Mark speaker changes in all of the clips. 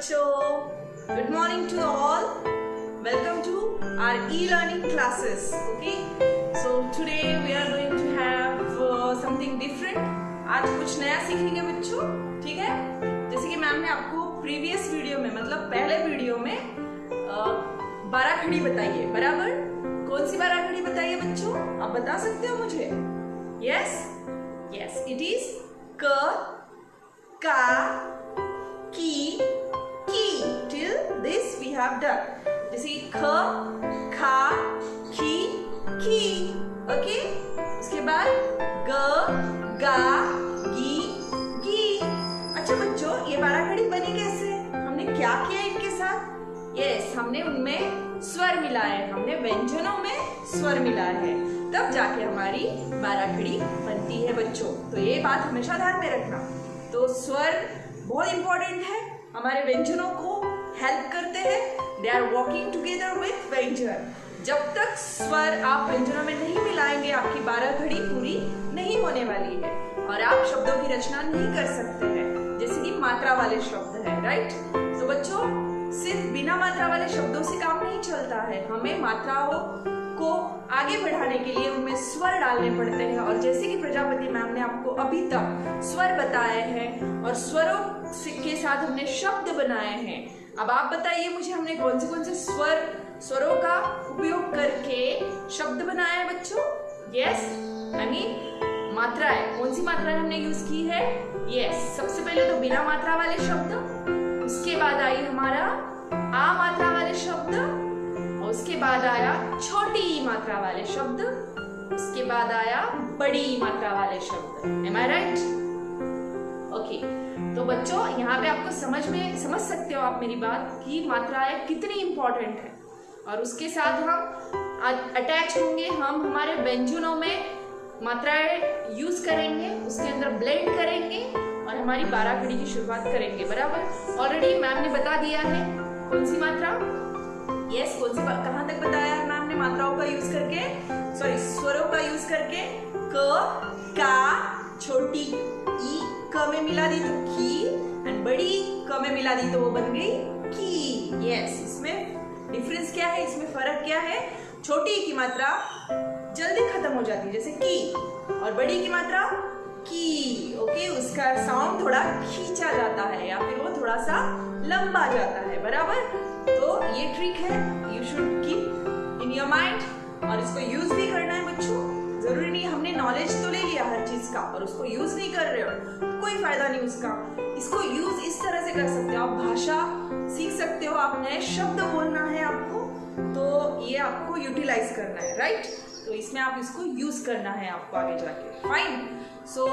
Speaker 1: बच्चों, good morning to all. Welcome to our e-learning classes. Okay, so today we are going to have something different. आज कुछ नया सीखेंगे बच्चों, ठीक है. जैसे कि मैम ने आपको प्रीवियस वीडियो में मतलब पहले वीडियो में बाराखड़ी बताई है, बराबर. कौन सी बाराखड़ी बताई है बच्चों, आप बता सकते हो मुझे? यस, इट इज क, का, की, till this we have done. जैसे ख, खा, खी, की. ओके, उसके बाद ग, गा, गी, गी. अच्छा बच्चों, ये बाराखड़ी बनी कैसे? हमने क्या किया इनके साथ? यस, हमने उनमें स्वर मिलाए, हमने व्यंजनों में स्वर मिलाए है, तब जाके हमारी बाराखड़ी बनती है बच्चों. तो ये बात हमेशा ध्यान में रखना. तो स्वर बहुत इंपॉर्टेंट है, हमारे व्यंजनों को हेल्प करते हैं. They are walking together with व्यंजन. जब तक स्वर आप व्यंजनों में नहीं मिलाएंगे, आपकी बाराखड़ी पूरी नहीं होने वाली है और आप शब्दों की रचना नहीं कर सकते हैं. जैसे कि मात्रा वाले शब्द है, राइट. तो बच्चों, सिर्फ बिना मात्रा वाले शब्दों से काम नहीं चलता है. हमें मात्राओं को आगे बढ़ाने के लिए उनमें स्वर डालने पड़ते हैं. और जैसे कि प्रजापति मैम ने आपको अभी तक स्वर बताए हैं और स्वरों के साथ हमने शब्द बनाए हैं. अब आप बताइए मुझे, हमने कौन से स्वरों का उपयोग करके शब्द बनाए हैं बच्चों? यस, आई मीन मात्राएं. कौन सी मात्राएं हमने यूज की है? यस, सबसे पहले तो बिना मात्रा वाले शब्द, उसके बाद आई हमारा आ मात्रा वाले शब्द, उसके बाद आया छोटी मात्रा वाले शब्द, उसके बाद आया बड़ी मात्रा वाले शब्द. एम आई राइट? ओके, तो बच्चों यहाँ पे आपको समझ सकते हो आप मेरी बात कि मात्राएं कितनी इंपॉर्टेंट है. और उसके साथ हम अटैच होंगे, हम हमारे व्यंजनों में मात्राएं यूज करेंगे, उसके अंदर ब्लेंड करेंगे और हमारी बाराखड़ी की शुरुआत करेंगे, बराबर. ऑलरेडी मैम ने बता दिया है कौन सी मात्रा. यस, कौन सी कहां तक बताया है मैम ने मात्राओं का यूज करके, सॉरी स्वरों का यूज करके. क, का, छोटी ई क में मिला दी तो की, एंड बड़ी क में मिला दी तो वो बन गई की. यस, इसमें डिफरेंस क्या है, इसमें फर्क क्या है? छोटी की मात्रा जल्दी खत्म हो जाती है जैसे की, और बड़ी की मात्रा की. ओके, उसका साउंड थोड़ा खींचा जाता है या फिर वो थोड़ा सा लंबा जाता है, बराबर. तो ये ट्रिक है, you should keep in your mind. और इसको यूज भी करना है बच्चों. जरूरी नहीं हमने नॉलेज तो ले लिया हर चीज का और उसको यूज नहीं कर रहे हो तो कोई फायदा नहीं उसका. इसको यूज इस तरह से कर सकते हो, आप भाषा सीख सकते हो, आप नए शब्द बोलना है आपको, तो ये आपको यूटिलाइज करना है, राइट. तो इसमें आप इसको यूज करना है आपको आगे जाके. फाइन. सो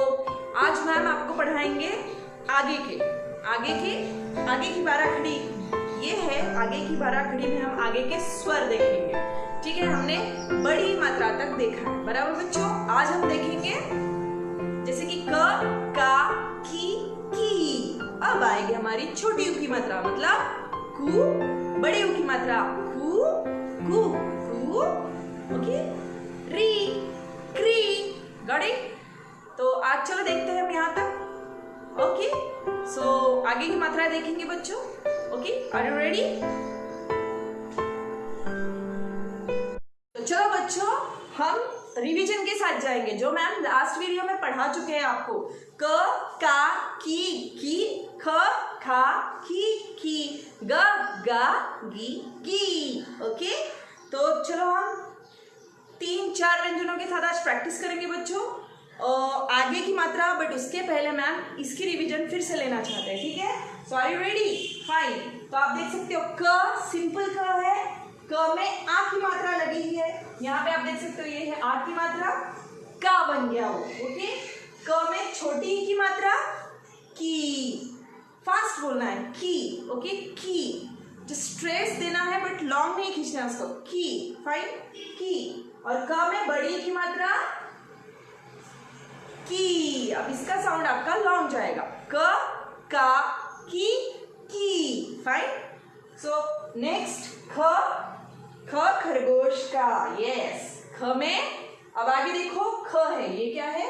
Speaker 1: आज मैम आपको पढ़ाएंगे आगे की बाराखड़ी. ये है आगे की बाराखड़ी में हम आगे के स्वर देखेंगे, ठीक है. हमने बड़ी मात्रा तक देखा है, बराबर बच्चों. आज हम देखेंगे जैसे कि क, का, की. अब आएगी हमारी छोटी यू की मात्रा, मतलब कु. बड़ी यू की मात्रा कु, कु, कु. ओके, री, क्री. Got it? तो आज चलो देखते हैं हम यहाँ तक. ओके, सो आगे की मात्राएं देखेंगे बच्चों. Okay, are you ready? तो चलो बच्चों, हम रिवीजन के साथ जाएंगे जो मैम लास्ट वीडियो में पढ़ा चुके हैं आपको. क, का, की, ख, खा, की, ग, गा, गी, की. ओके, तो चलो हम 3-4 व्यंजनों के साथ आज प्रैक्टिस करेंगे बच्चों. आगे की मात्रा, बट उसके पहले मैम इसकी रिवीजन फिर से लेना चाहते हैं, ठीक है. सो आर यू रेडी? फाइन. तो आप देख सकते हो क सिंपल क है, क में आ की मात्रा लगी है. यहाँ पे आप देख सकते हो ये है आ की मात्रा, का बन गया वो. ओके, क में छोटी की मात्रा की. फास्ट बोलना है की. ओके, की. जस्ट स्ट्रेस देना है बट लॉन्ग नहीं खींचना है उसको. की. फाइन, की. और क में बड़ी की मात्रा की. अब इसका साउंड आपका लॉन्ग जाएगा. क, का, की. फाइन. सो नेक्स्ट ख खरगोश का. यस, ख में अब आगे देखो ख है, ये क्या है?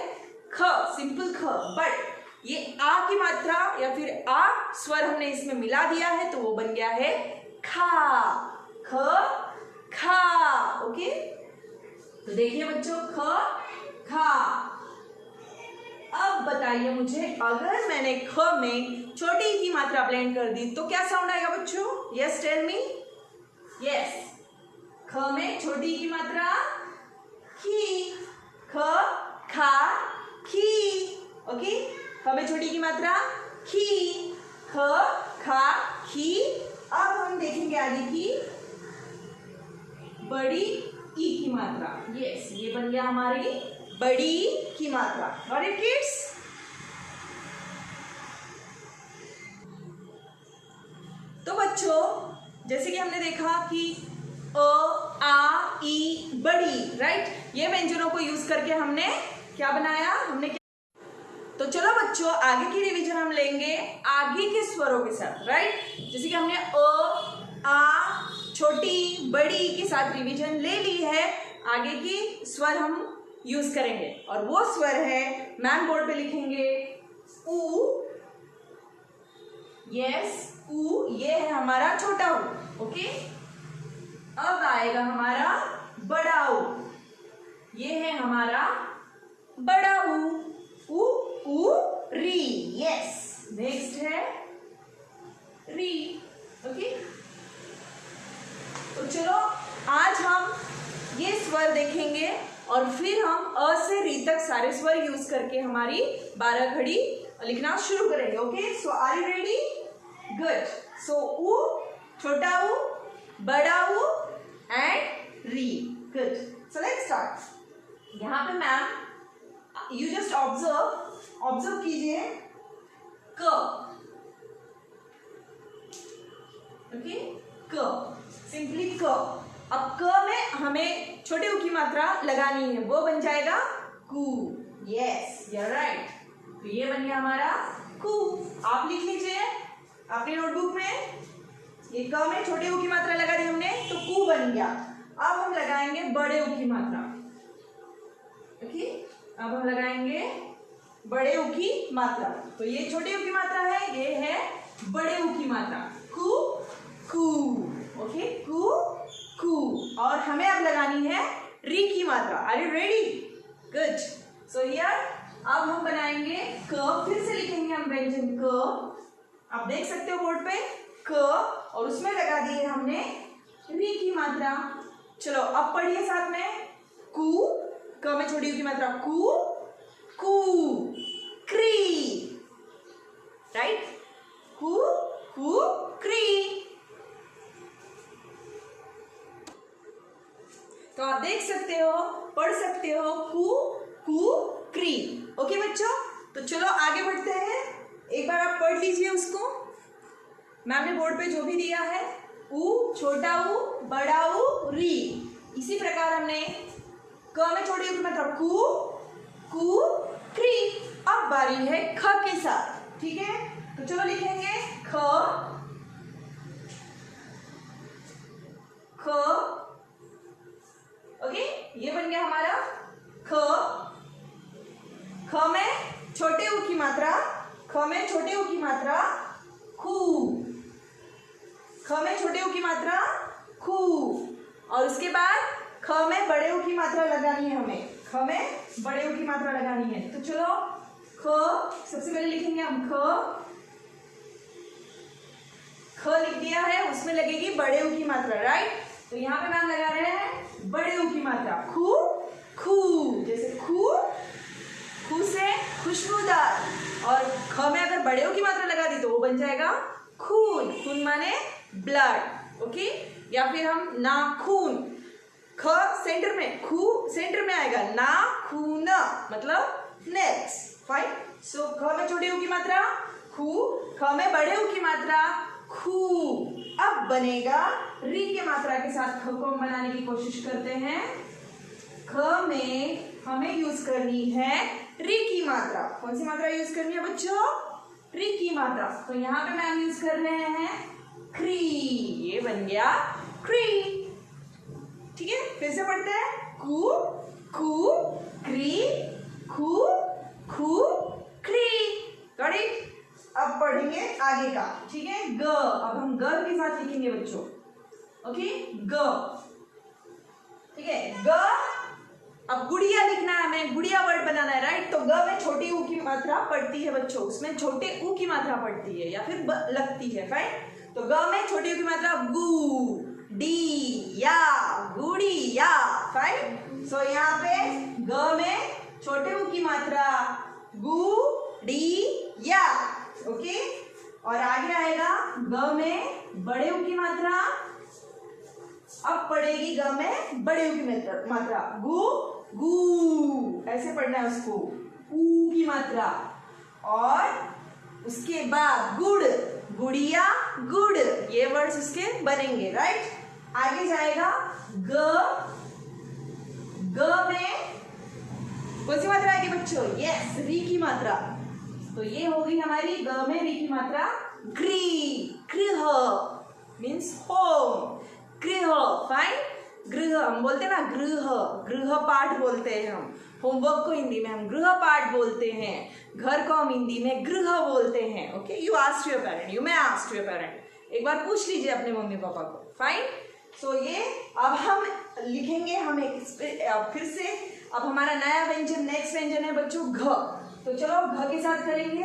Speaker 1: ख सिंपल ख. बट ये आ की मात्रा या फिर आ स्वर हमने इसमें मिला दिया है तो वो बन गया है खा, ख खा। ओके, तो देखिए बच्चों, ख खा। अब बताइए मुझे, अगर मैंने ख में छोटी ई की मात्रा ब्लेंड कर दी तो क्या साउंड आएगा बच्चों? यस टेल मी। यस, ख में छोटी ई की मात्रा खी, ख खा खी। ओके, ख में छोटी की मात्रा खी, ख खा खी। अब हम देखेंगे आगे की बड़ी ई की मात्रा। यस, ये बन गया हमारी बड़ी की मात्रा। Got it kids? तो बच्चों, जैसे कि हमने देखा कि अ आ ई बड़ी, राइट, ये व्यंजनों को यूज करके हमने क्या बनाया, हमने तो चलो बच्चों, आगे की रिवीजन हम लेंगे आगे के स्वरों के साथ, राइट। जैसे कि हमने अ आ छोटी बड़ी के साथ रिवीजन ले ली है, आगे की स्वर हम यूज करेंगे और वो स्वर है, मैम बोर्ड पे लिखेंगे ऊ। यस, ऊ, ये है हमारा छोटा ऊ। ओके, अब आएगा हमारा बड़ा ऊ, ये है हमारा बड़ा ऊ, ऊ री। यस, नेक्स्ट है री। ओके, तो चलो आज हम ये स्वर देखेंगे और फिर हम अ से री तक सारे स्वर यूज करके हमारी 12 खड़ी लिखना शुरू करेंगे। Okay, so are you ready? Good. So ऊ, छोटा ऊ, बड़ा ऊ एंड री। Good, so let's start. यहाँ पे मैम यू जस्ट ऑब्जर्व कीजिए क। ओके, क, सिंपली क। अब क में हमें छोटे ऊ की मात्रा लगानी है, वो बन जाएगा कू। Yes, you are right. तो ये बन गया हमारा कू। आप लिख लीजिए अपनी नोटबुक में, ये क में छोटे ऊ की मात्रा लगा दी हमने तो कू बन गया। अब हम लगाएंगे बड़े ऊ की मात्रा। ओके, अब हम लगाएंगे बड़े ऊ की मात्रा। तो ये छोटे ऊ की मात्रा है, ये है बड़े ऊ की मात्रा, कू कू। ओके, कू कू। और हमें अब लगानी है री की मात्रा। Are you ready? Good. So here अब हम बनाएंगे क, फिर से लिखेंगे हम व्यंजन क। आप देख सकते हो बोर्ड पे क, और उसमें लगा दी है हमने री की मात्रा। चलो अब पढ़िए साथ में, कू, क में छोटी की मात्रा कू, कू, क्री, राइट, कू कू क्री। तो आप देख सकते हो, पढ़ सकते हो कू कू क्री। ओके बच्चों, तो चलो आगे बढ़ते हैं। एक बार आप पढ़ लीजिए उसको, मैम ने बोर्ड पे जो भी दिया है, ऊ, छोटा ऊ, बड़ा ऊ, री। इसी प्रकार हमने क में छोटी ऊ की मात्रा कू कू क्री। अब बारी है ख के साथ, ठीक है। तो चलो लिखेंगे ख, ख। ओके, ये बन गया हमारा ख। ख में छोटे ऊ की मात्रा, ख में छोटे ऊ की मात्रा खू, ख में छोटे ऊ की मात्रा खू। और उसके बाद ख में बड़े ऊ की मात्रा लगानी है हमें, ख में बड़े ऊ की मात्रा लगानी है। तो चलो ख सबसे पहले लिखेंगे हम ख लिख दिया है, उसमें लगेगी बड़े ऊ की मात्रा, राइट। तो यहाँ पे मैम लगा रहे हैं बड़े ऊ की मात्रा, खू खू। जैसे खू, खू से खुशबूदार, और ख में अगर बड़े ऊ की मात्रा लगा दी तो वो बन जाएगा खून, खून माने ब्लड। ओके, या फिर हम नाखून, ख सेंटर में, खू सेंटर में आएगा, नाखून मतलब नेल्स, फाइन। सो ख में छोटे ऊ की मात्रा खू, ख में बड़े ऊ की मात्रा खू। अब बनेगा री के मात्रा के साथ ख को हम बनाने की कोशिश करते हैं। ख में हमें यूज करनी है री की मात्रा। कौन सी मात्रा यूज करनी है बच्चों? री की मात्रा। तो यहाँ पे मैम यूज कर रहे हैं क्री, ये बन गया क्री। ठीक है, फिर से पढ़ते हैं, कू कू क्री, खू खू क्री। पढ़ेंगे आगे का, ठीक है। ग, अब हम ग के साथ लिखेंगे बच्चों, ओके। ग, ठीक है। ग, अब गुड़िया लिखना है हमें, गुड़िया वर्ड बनाना है, राइट। तो ग में छोटी ऊ की मात्रा पड़ती है बच्चों, उसमें छोटे ऊ की मात्रा पड़ती है या फिर लगती है, फाइन। तो ग में छोटी ऊ की मात्रा गु, डी या, गुड़िया, फाइन। सो यहाँ पे ग में छोटे ऊ की मात्रा गु, डी या, ओके। और आगे आएगा ग में बड़े ऊ की मात्रा, अब पड़ेगी ग में बड़े ऊ की मात्रा गु, गु, ऐसे पढ़ना है उसको, ऊ की मात्रा। और उसके बाद गुड़, गुड़िया, गुड़, ये वर्ड्स उसके बनेंगे, राइट। आगे जाएगा ग, ग में कौन सी मात्रा आएगी बच्चों? यस, री की मात्रा। तो ये होगी हमारी ग में री की मात्रा ग्री, गृह मीन्स होम, गृह, फाइन। गृह हम बोलते हैं ना, गृह, गृह पाठ बोलते हैं हम, होमवर्क को हिंदी में हम गृह पाठ बोलते हैं, घर को हम हिंदी में गृह बोलते हैं, okay. You asked your parent, you may asked your parent, एक बार पूछ लीजिए अपने मम्मी पापा को, फाइन। सो ये अब हम लिखेंगे, हम फिर से अब हमारा नया व्यंजन, नेक्स्ट व्यंजन है बच्चों घ। तो चलो घ के साथ करेंगे,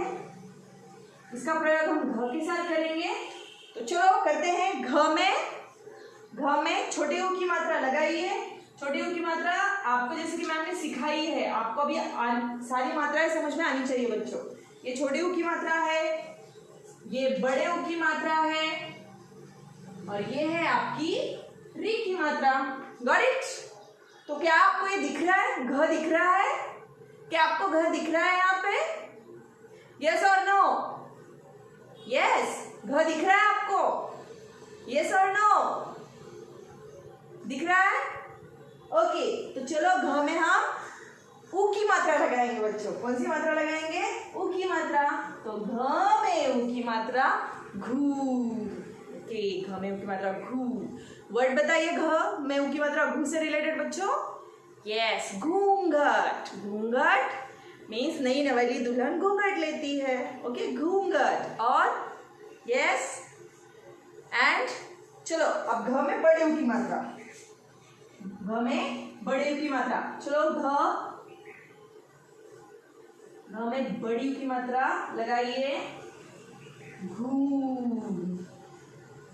Speaker 1: इसका प्रयोग हम घ के साथ करेंगे। तो चलो करते हैं घ में छोटे ऊ की मात्रा लगाइए। छोटे ऊ की मात्रा आपको जैसे कि मैम ने सिखाई है, आपको अभी सारी मात्राएं समझ में आनी चाहिए बच्चों। ये छोटे ऊ की मात्रा है, ये बड़े ऊ की मात्रा है, और ये है आपकी री की मात्रा। Got it? तो क्या आपको ये दिख रहा है, घ दिख रहा है? क्या आपको घ दिख रहा है यहाँ पे? यस और नो? यस, घ दिख रहा है आपको? यस और नो? दिख रहा है? ओके, तो चलो घ में हम ऊ की मात्रा लगाएंगे बच्चों। कौन सी मात्रा लगाएंगे? ऊ की मात्रा। तो घ में ऊ की मात्रा घू, ओके, घ में ऊ की मात्रा घू। वर्ड बताइए घ में ऊ की मात्रा घू से रिलेटेड बच्चों। यस, घूंघट। घूंघट मीन्स नई नवेली दुल्हन घूंघट लेती है, ओके, घूंघट। और यस एंड चलो अब घ में बड़े ऊ की मात्रा, घ में बड़े ऊ की मात्रा। चलो घ में बड़ी ऊ की मात्रा लगाइए, घू,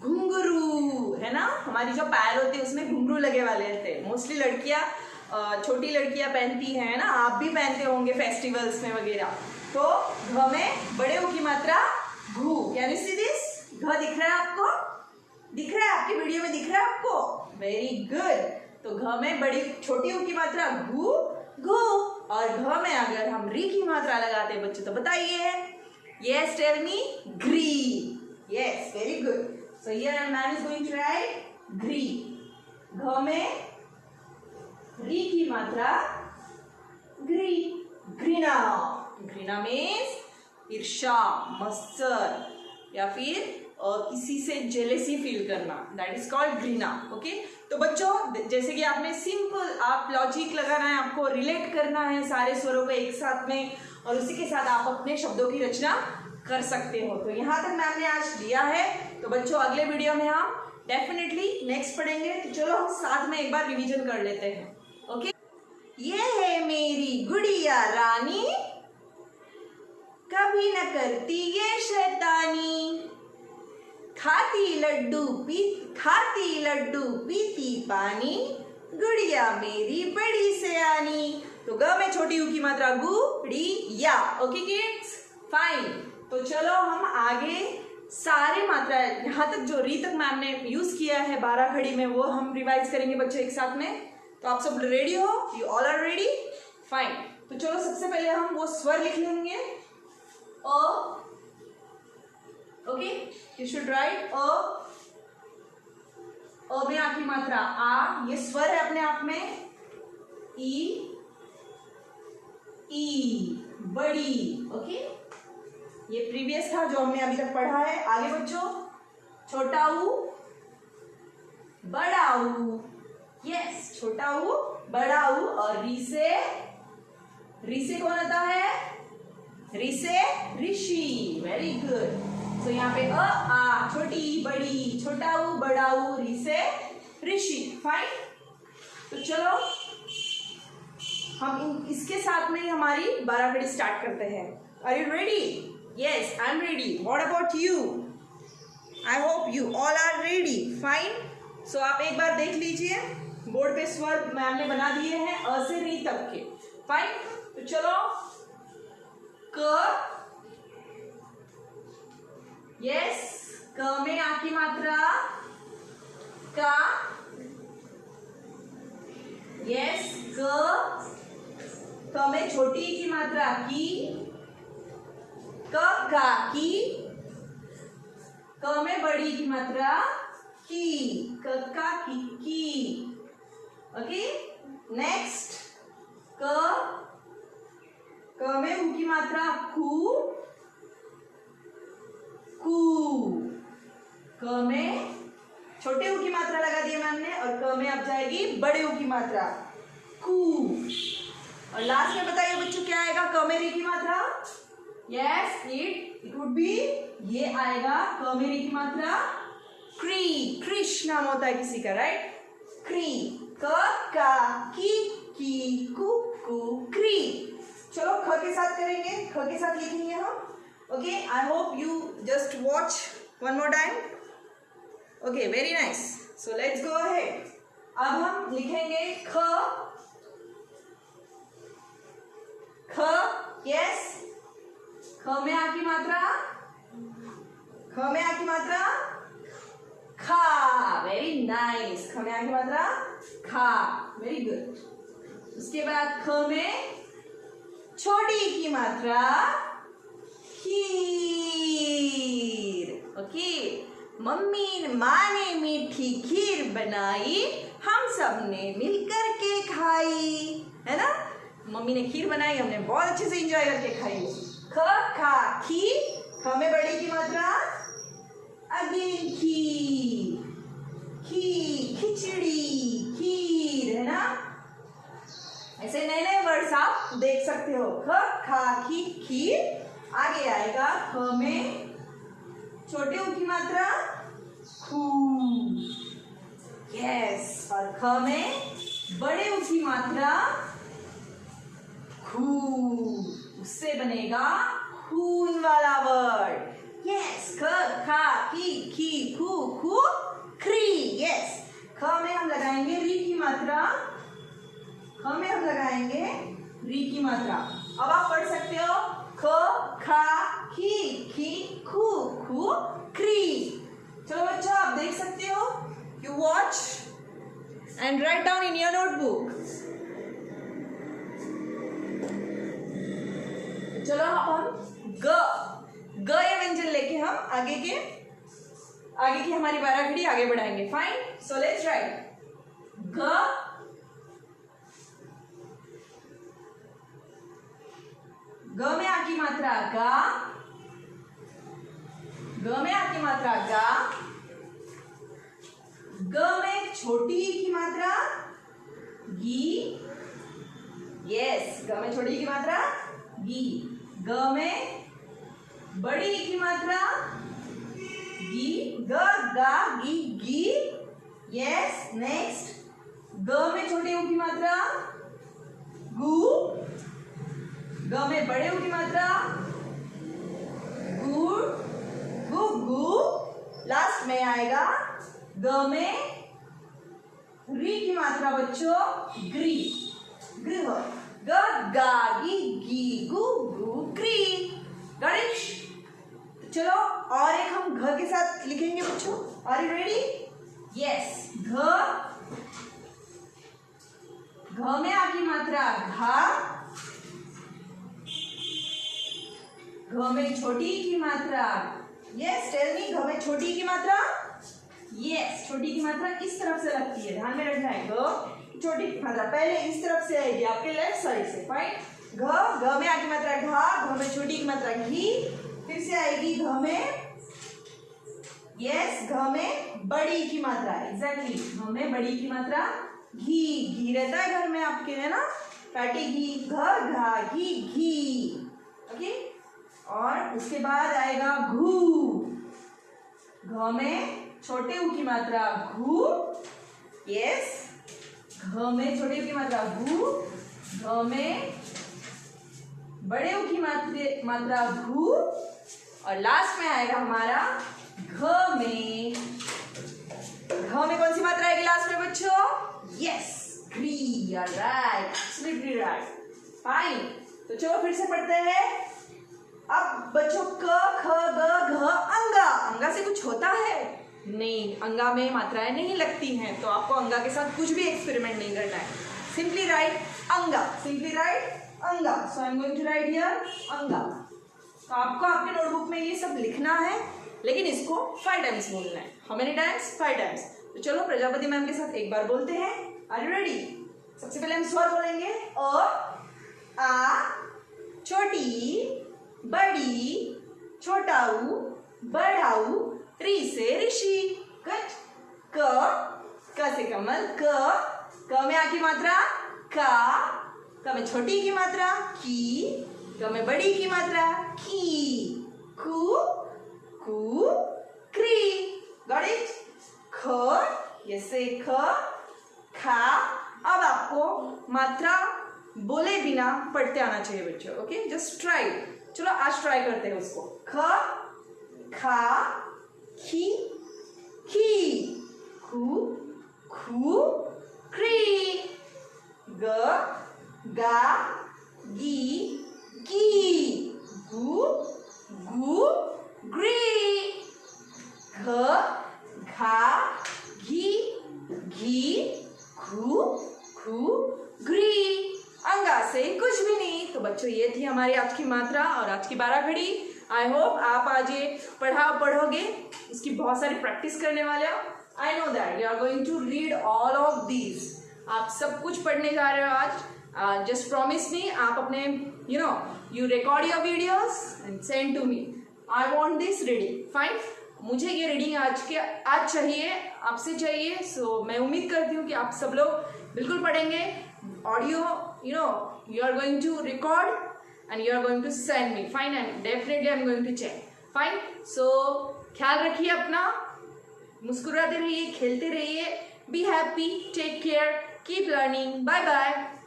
Speaker 1: घुंघरू, है ना। हमारी जो पैर होती है उसमें घुंघरू लगे वाले थे, मोस्टली लड़कियां, छोटी लड़कियां पहनती हैं ना, आप भी पहनते होंगे फेस्टिवल्स में वगैरह। तो घ में बड़े ऊ की मात्रा घू। Can you see this? घ दिख रहा है आपको? दिख रहा है आपकी वीडियो में? दिख रहा है आपको? Very good. तो घ में बड़ी छोटी ऊ की मात्रा घू, घू। और घ में अगर हम री की मात्रा लगाते हैं बच्चों, तो बताइए। Yes, tell me. ग्री। Yes, very good. So here ma'am is going to write ग्री। घ में री की मात्रा ग्री, घृणा। घृणा मीन्स ईर्ष्या, मत्सर, या फिर किसी से जेलेसी फील करना, दैट इज कॉल्ड घृणा, ओके। तो बच्चों जैसे कि आपने सिंपल, आप लॉजिक लगाना है, आपको रिलेट करना है सारे स्वरों को एक साथ में, और उसी के साथ आप अपने शब्दों की रचना कर सकते हो। तो यहाँ तक मैम ने आज दिया है। तो बच्चों अगले वीडियो में हम डेफिनेटली नेक्स्ट पढ़ेंगे। तो चलो हम साथ में एक बार रिवीजन कर लेते हैं, ओके। ये है मेरी गुड़िया रानी, कभी न करती ये शैतानी, खाती लड्डू पीती पानी, गुड़िया मेरी बड़ी सयानी। तो ग में छोटी ऊ की मात्रा गुड़िया, ओके किड्स, फाइन। तो चलो हम आगे सारे मात्रा यहाँ तक जो री तक मैम ने यूज किया है 12 खड़ी में, वो हम रिवाइज करेंगे बच्चों एक साथ में। तो आप सब रेडी हो? You all are ready? Fine. तो चलो सबसे पहले हम वो स्वर लिख लेंगे। अ, ओके, यू शुड राइट अ में आपकी मात्रा आ, ये स्वर है अपने आप में। ई, बड़ी, ओके। ये प्रीवियस था जो हमने अभी तक पढ़ा है। आगे बच्चों, छोटा ऊ, बड़ा ऊ, यस, छोटा ऊ, बड़ा ऊ। और री से कौन आता है? रि से ऋषि, वेरी गुड। तो यहाँ पे अ आ, छोटी बड़ी, छोटा ऊ बड़ा ऊ, रि से ऋषि, फाइन। तो चलो हम इसके साथ में ही हमारी 12 घड़ी स्टार्ट करते हैं। Are you ready? Yes, I am ready. What about you? I hope you all are ready, fine. सो आप एक बार देख लीजिए, बोर्ड पे स्वर मैम ने बना दिए हैं अ से री तक के, फाइन। तो चलो, क, यस, क में आ की मात्रा का, यस, क में छोटी की मात्रा की, का की, क में बड़ी की मात्रा की, का की, ओके। नेक्स्ट, क में ऊ की मात्रा खू, क में छोटे ऊ की मात्रा लगा दी मैम ने, और क में अब जाएगी बड़े ऊ की मात्रा कू। और लास्ट में बताइए बच्चों क्या आएगा क में री की मात्रा? यस, इट वुड बी, ये आएगा क में री की मात्रा क्री, क्रिश नाम होता है किसी का, राइट? क्री, क का की कु क्री। चलो ख के साथ करेंगे, ख के साथ लिखेंगे हम, okay. I hope you just watch one more time, okay, very nice. So let's go ahead. अब हम लिखेंगे ख, यस, ख में आ की मात्रा, ख में आ की मात्रा खा, वेरी नाइस। ख में आ की मात्रा खा, वेरी गुड। उसके बाद ख में छोटी की मात्रा खीर, ओके। माँ ने मीठी खीर बनाई, हम सब ने मिलकर के खाई, है ना? मम्मी ने खीर बनाई, हमने बहुत अच्छे से एंजॉय करके खाई। ख खा खी, ख में बड़ी की मात्रा अगेन खीर, खिचड़ी, खीर, है ना? ऐसे नए नए वर्ड्स आप देख सकते हो। ख खा खी खीर, आगे आएगा ख में छोटे ऊ की मात्रा खू, यस, और ख में बड़े ऊ की मात्रा खू, उससे बनेगा खून वाला वर्ड, यस। ख खा खी खू खरी, यस। ख में हम लगाएंगे री की मात्रा, ख में हम लगाएंगे री की मात्रा। अब आप पढ़ सकते हो ख खा खी खू खरी। चलो बच्चों, आप देख सकते हो, you watch and write down in your notebook. चलो अब हम ग ये व्यंजन लेके हम आगे की हमारी 12 घड़ी आगे बढ़ाएंगे, फाइन। सो लेट्स राइट ग में आ की मात्रा गा, ग में आ की मात्रा गा, ग में छोटी की मात्रा गी, यस, ग में छोटी की मात्रा गी, ग में बड़ी की मात्रा गी, ग गा गी, यस। नेक्स्ट, ग में छोटे ऊ की मात्रा गु, ग में बड़े ऊ की मात्रा गु, लास्ट में आएगा ग में री की मात्रा बच्चों ग्री, गृह, ग गा गी गु ग्री, गणेश। चलो और एक हम घ के साथ लिखेंगे बच्चों, आर यू रेडी? यस, घ में आ की मात्रा घा, घ में छोटी की मात्रा, यस, टेल मी, घ में छोटी की मात्रा, यस, छोटी की मात्रा इस तरफ से लगती है, ध्यान में रखना है। घ छोटी की मात्रा पहले इस तरफ से आएगी, आपके लेफ्ट साइड से, फाइन। घ में आ की मात्रा घा, घ में छोटी की मात्रा घी, फिर से आएगी घ में, यस, घ में बड़ी की मात्रा, एग्जैक्टली, घ में बड़ी की मात्रा घी रहता है घर में आपके, है ना? फैटी घी, घ घा घी, ओके। और उसके बाद आएगा घू। घ में छोटे ऊ की मात्रा घू, यस। घ में छोटे ऊ की मात्रा घू, घ में बड़े ऊ की मात्रा घू, और लास्ट में आएगा हमारा घ में। घ में कौन सी मात्रा आएगी लास्ट में बच्चों? यस, ग्री। Right, absolutely right, fine. तो चलो फिर से पढ़ते हैं। अब बच्चों क ख ग घ अंगा। अंगा से कुछ होता है? नहीं, अंगा में मात्राएं नहीं लगती हैं, तो आपको अंगा के साथ कुछ भी एक्सपेरिमेंट नहीं करना है। सिंपली राइट अंगा, सिंपली राइट अंगा। So I am going to write here अंगा। तो आपको आपके नोटबुक में ये सब लिखना है, लेकिन इसको 5 टाइम्स बोलना है। How many times? 5 टाइम्स। तो चलो प्रजापति मैम के साथ एक बार बोलते हैं। Are you ready? सबसे पहले हम स्वर बोलेंगे। अ, आ, छोटी, बड़ी, छोटा ऊ, बड़ा ऊ, री से ऋषि। गुड। क से कमल, क में आ की मात्रा का, क में छोटी की मात्रा की, क में बड़ी की मात्रा की, कु, कु, क्री। Got it? ख, ये से ख, खा। अब आपको मात्रा बोले बिना पढ़ते आना चाहिए बच्चों। Okay, just try. चलो आज ट्राई करते हैं उसको। ख, खा, खी, खी, खू, खू, क्री। ग, गा, गी, गी, गु, गु, ग्री। घ, घा, घी, घी, घू, घू, ग्री। अंगा से कुछ भी नहीं। तो बच्चों ये थी हमारी आज की मात्रा और आज की 12 घड़ी। आई होप आप आज ये पढ़ोगे, उसकी बहुत सारी प्रैक्टिस करने वाले हो। I know that you are going to read all of these. आप सब कुछ पढ़ने जा रहे हो आज। जस्ट प्रॉमिस मी, आप अपने you record your videos and send to me. I want this reading. Fine, मुझे ये रीडिंग आज चाहिए, आपसे चाहिए। सो मैं उम्मीद करती हूँ कि आप सब लोग बिल्कुल पढ़ेंगे। Audio you are going to record and you are going to send me. Fine, and definitely I am going to check. Fine. So ख्याल रखिए अपना, मुस्कुराते रहिए, खेलते रहिए, be happy, take care, keep learning. Bye bye.